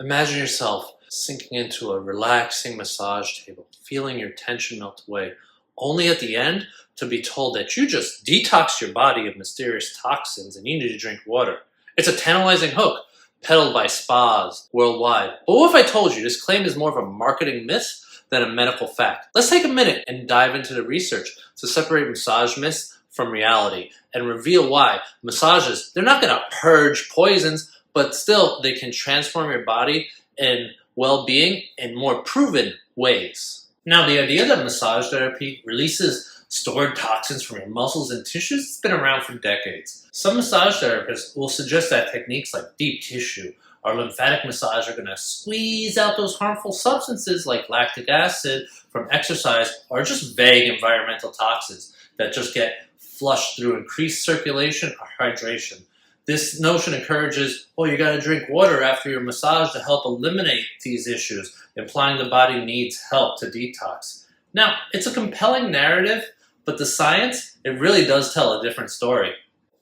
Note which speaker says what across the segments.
Speaker 1: Imagine yourself sinking into a relaxing massage table, feeling your tension melt away, only at the end to be told that you just detoxed your body of mysterious toxins and you need to drink water. It's a tantalizing hook, peddled by spas worldwide. But what if I told you this claim is more of a marketing myth than a medical fact? Let's take a minute and dive into the research to separate massage myths from reality and reveal why massages, they're not going to purge poisons, but still they can transform your body and well-being in more proven ways. Now, the idea that massage therapy releases stored toxins from your muscles and tissues has been around for decades. Some massage therapists will suggest that techniques like deep tissue or lymphatic massage are going to squeeze out those harmful substances like lactic acid from exercise or just vague environmental toxins that just get flushed through increased circulation or hydration. This notion encourages, you got to drink water after your massage to help eliminate these issues, implying the body needs help to detox. Now, it's a compelling narrative, but the science, it really does tell a different story.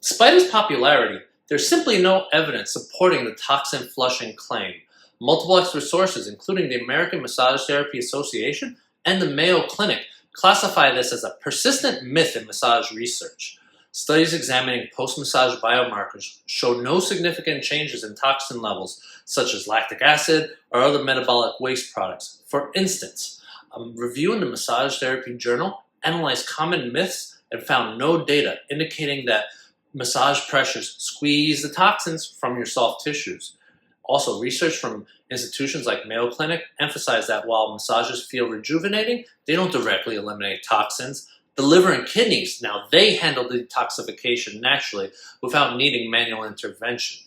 Speaker 1: Despite its popularity, there's simply no evidence supporting the toxin flushing claim. Multiple expert sources, including the American Massage Therapy Association and the Mayo Clinic, classify this as a persistent myth in massage research. Studies examining post-massage biomarkers show no significant changes in toxin levels, such as lactic acid or other metabolic waste products. For instance, a review in the Massage Therapy Journal analyzed common myths and found no data indicating that massage pressures squeeze the toxins from your soft tissues. Also, research from institutions like Mayo Clinic emphasize that while massages feel rejuvenating, they don't directly eliminate toxins. The liver and kidneys, now they handle detoxification naturally without needing manual intervention.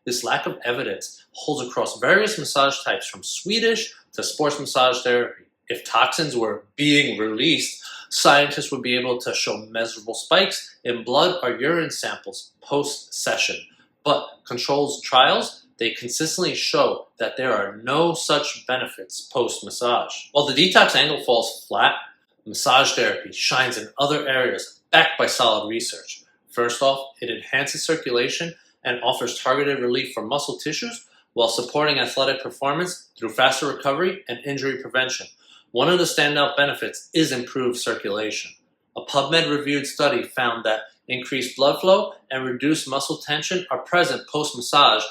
Speaker 1: This lack of evidence holds across various massage types from Swedish to sports massage therapy. If toxins were being released, scientists would be able to show measurable spikes in blood or urine samples post-session. But controlled trials, they consistently show that there are no such benefits post-massage. While the detox angle falls flat, massage therapy shines in other areas backed by solid research. First off, it enhances circulation and offers targeted relief for muscle tissues while supporting athletic performance through faster recovery and injury prevention. One of the standout benefits is improved circulation. A PubMed-reviewed study found that increased blood flow and reduced muscle tension are present post-massage,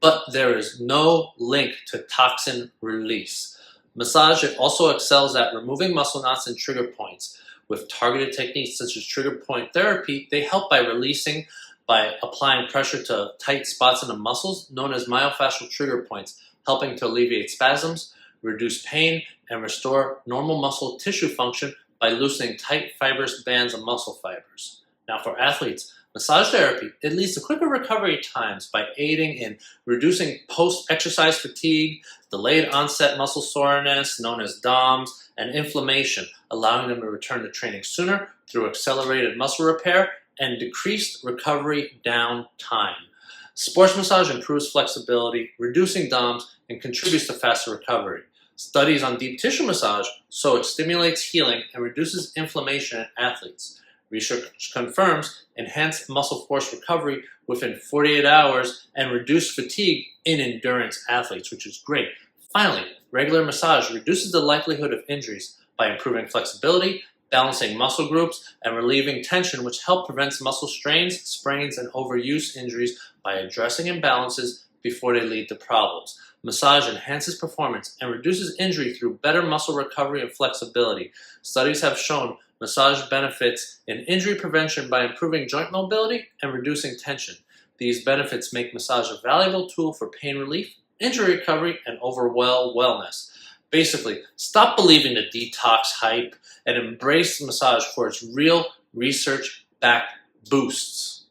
Speaker 1: but there is no link to toxin release. Massage also excels at removing muscle knots and trigger points. With targeted techniques such as trigger point therapy, they help by applying pressure to tight spots in the muscles known as myofascial trigger points, helping to alleviate spasms, reduce pain, and restore normal muscle tissue function by loosening tight fibrous bands of muscle fibers. Now, for athletes, massage therapy, it leads to quicker recovery times by aiding in reducing post-exercise fatigue, delayed onset muscle soreness, known as DOMS, and inflammation, allowing them to return to training sooner through accelerated muscle repair and decreased recovery downtime. Sports massage improves flexibility, reducing DOMS, and contributes to faster recovery. Studies on deep tissue massage show it stimulates healing and reduces inflammation in athletes. Research confirms enhanced muscle force recovery within 48 hours and reduced fatigue in endurance athletes, which is great. Finally, regular massage reduces the likelihood of injuries by improving flexibility, balancing muscle groups, and relieving tension, which help prevent muscle strains, sprains, and overuse injuries by addressing imbalances before they lead to problems. Massage enhances performance and reduces injury through better muscle recovery and flexibility. Studies have shown massage benefits in injury prevention by improving joint mobility and reducing tension. These benefits make massage a valuable tool for pain relief, injury recovery, and overall wellness. Basically, stop believing the detox hype and embrace massage for its real research-backed boosts.